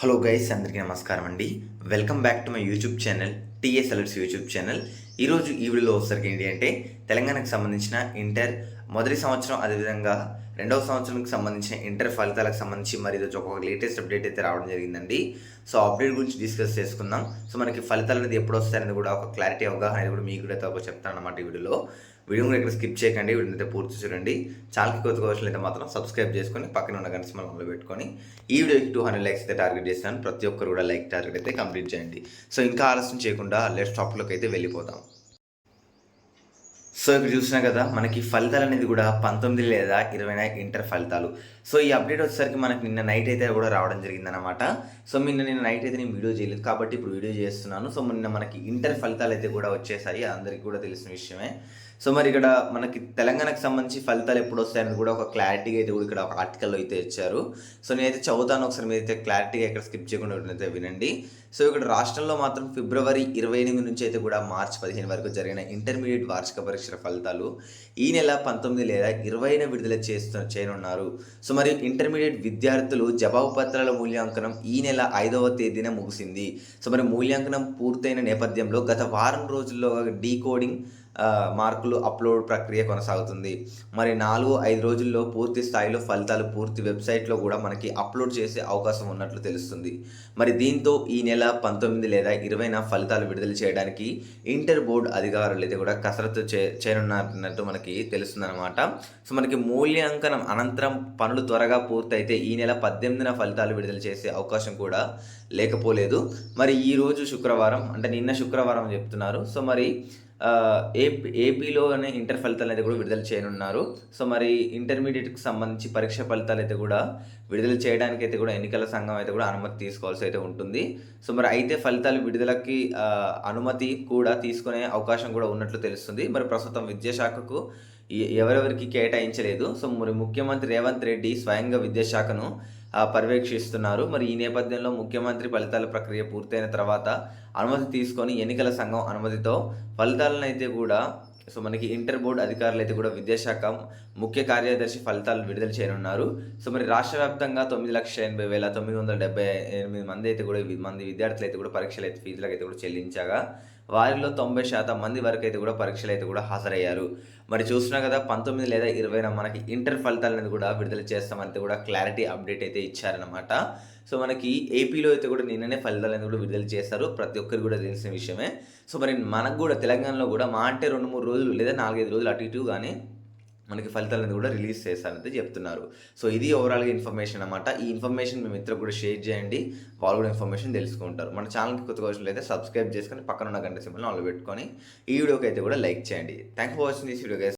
Hello guys, అందరికీ నమస్కారం అండి. Welcome back to my YouTube channel, TS alerts YouTube channel. ఈరోజు ఈ వీడియోలో వచ్చేసరికి ఏంటి అంటే తెలంగాణకు సంబంధించిన ఇంటర్ మొదటి సంవత్సరం, అదేవిధంగా రెండవ సంవత్సరానికి సంబంధించిన ఇంటర్ ఫలితాలకు సంబంధించి మరి ఈరోజు ఒక లేటెస్ట్ అప్డేట్ అయితే రావడం జరిగిందండి. సో అప్డేట్ గురించి డిస్కస్ చేసుకుందాం. సో మనకి ఫలితాలు అనేది ఎప్పుడు వస్తాయనేది కూడా ఒక క్లారిటీ, అవగాహన అనేది కూడా మీకు కూడా ఒక చెప్తాను అన్నమాట ఈ వీడియోలో. వీడియోని ఇక్కడ స్కిప్ చేయకండి, వీడియో అయితే పూర్తి చూడండి. ఛానల్కి కొత్తగా వచ్చినట్లయితే మాత్రం సబ్స్క్రైబ్ చేసుకొని పక్కన ఉన్న గంట సింబల్ పెట్టుకొని ఈ వీడియోకి 200 లైక్స్ అయితే టార్గెట్ చేస్తాను. ప్రతి ఒక్కరు కూడా లైక్ టార్గెట్ అయితే కంప్లీట్ చేయండి. సో ఇంకా ఆలస్యం చేయకుండా లెట్స్ టాపిక్లోకి అయితే వెళ్ళిపోతాం. సో ఇక్కడ చూసినా కదా, మనకి ఫలితాలు అనేది కూడా 19 లేదా 20 ఇంటర్ ఫలితాలు. సో ఈ అప్డేట్ వచ్చేసరికి మనకి నిన్న నైట్ అయితే కూడా రావడం జరిగిందనమాట. సో నిన్న నైట్ అయితే నేను వీడియో చేయలేదు కాబట్టి ఇప్పుడు వీడియో చేస్తున్నాను. సో నిన్న మనకి ఇంటర్ ఫలితాలు అయితే కూడా వచ్చేసాయి, అందరికీ కూడా తెలిసిన విషయమే. సో మరి ఇక్కడ మనకి తెలంగాణకు సంబంధించి ఫలితాలు ఎప్పుడు వస్తాయని కూడా ఒక క్లారిటీగా అయితే కూడా ఇక్కడ ఒక ఆర్టికల్లో అయితే ఇచ్చారు. సో నేనైతే చదువుతాను, ఒకసారి మీరైతే క్లారిటీగా ఇక్కడ స్కిప్ చేయకుండా అయితే వినండి. సో ఇక్కడ రాష్ట్రంలో మాత్రం ఫిబ్రవరి 28 నుంచి అయితే కూడా మార్చి 15 వరకు జరిగిన ఇంటర్మీడియట్ వార్షిక పరీక్షల ఫలితాలు ఈ నెల 19 లేదా 20న విడుదల చేయనున్నారు. సో మరి ఇంటర్మీడియట్ విద్యార్థులు జవాబు పత్రాల మూల్యాంకనం ఈ నెల 5వ తేదీన ముగిసింది. సో మరి మూల్యాంకనం పూర్తయిన నేపథ్యంలో గత వారం రోజుల్లో డీకోడింగ్ మార్కులు అప్లోడ్ ప్రక్రియ కొనసాగుతుంది. మరి 4-5 రోజుల్లో పూర్తి స్థాయిలో ఫలితాలు పూర్తి వెబ్సైట్లో కూడా మనకి అప్లోడ్ చేసే అవకాశం ఉన్నట్లు తెలుస్తుంది. మరి దీంతో ఈ నెల 19 లేదా 20న ఫలితాలు విడుదల చేయడానికి ఇంటర్ బోర్డు అధికారులు అయితే కూడా కసరత్తు చేయనున్నట్టు మనకి తెలుస్తుందన్నమాట. సో మనకి మూల్యాంకనం అనంతరం పనులు త్వరగా పూర్తయితే ఈ నెల 18న ఫలితాలు విడుదల చేసే అవకాశం కూడా లేకపోలేదు. మరి ఈరోజు శుక్రవారం, అంటే నిన్న శుక్రవారం చెప్తున్నారు. సో మరి ఏపీలోనే ఇంటర్ ఫలితాలు అయితే కూడా విడుదల చేయనున్నారు. సో మరి ఇంటర్మీడియట్కి సంబంధించి పరీక్ష ఫలితాలు అయితే కూడా విడుదల చేయడానికి అయితే కూడా ఎన్నికల సంఘం అయితే కూడా అనుమతి తీసుకోవాల్సి అయితే ఉంటుంది. సో మరి అయితే ఫలితాలు విడుదలకి అనుమతి కూడా తీసుకునే అవకాశం కూడా ఉన్నట్లు తెలుస్తుంది. మరి ప్రస్తుతం విద్యాశాఖకు ఎవరెవరికి కేటాయించలేదు. సో మరి ముఖ్యమంత్రి రేవంత్ రెడ్డి స్వయంగా విద్యాశాఖను పర్యవేక్షిస్తున్నారు. మరి ఈ నేపథ్యంలో ముఖ్యమంత్రి ఫలితాల ప్రక్రియ పూర్తయిన తర్వాత అనుమతి తీసుకొని ఎన్నికల సంఘం అనుమతితో ఫలితాలను అయితే కూడా సో మనకి ఇంటర్ బోర్డు అధికారులు అయితే కూడా విద్యాశాఖ ముఖ్య కార్యదర్శి ఫలితాలు విడుదల చేయనున్నారు. సో మరి రాష్ట్ర వ్యాప్తంగా 9,80,978 మంది అయితే కూడా విద్యార్థులు అయితే కూడా పరీక్షలు అయితే ఫీజులకు అయితే కూడా చెల్లించగా వారిలో 90% మంది వరకు అయితే కూడా పరీక్షలు అయితే కూడా హాజరయ్యారు. మరి చూసినా కదా, 19 లేదా 20న మనకి ఇంటర్ ఫలితాలు అనేది కూడా విడుదల చేస్తామంటే కూడా క్లారిటీ అప్డేట్ అయితే ఇచ్చారనమాట. సో మనకి ఏపీలో అయితే కూడా నిన్ననే ఫలితాలు అనేది కూడా విడుదల చేస్తారు, ప్రతి ఒక్కరికి కూడా తెలిసిన విషయమే. సో మరి మనకు కూడా తెలంగాణలో కూడా మా అంటే 2-3 రోజులు లేదా 4-5 రోజులు అటు ఇటు కానీ మనకి ఫలితాలు అనేది కూడా రిలీజ్ చేస్తారని చెప్తున్నారు. సో ఇది ఓవరాల్గా ఇన్ఫర్మేషన్ అనమాట. ఈ ఇన్ఫర్మేషన్ మీ మిత్రులకు కూడా షేర్ చేయండి, వాళ్ళు కూడా ఇన్ఫర్మేషన్ తెలుసుకుంటారు. మన ఛానల్కి కొత్తగా వచ్చినట్లయితే సబ్స్క్రైబ్ చేసుకొని పక్కన ఉన్న గంట సింబల్ని ఆన్లో పెట్టుకొని ఈ వీడియోకి అయితే కూడా లైక్ చేయండి. Thank for watching this video guys.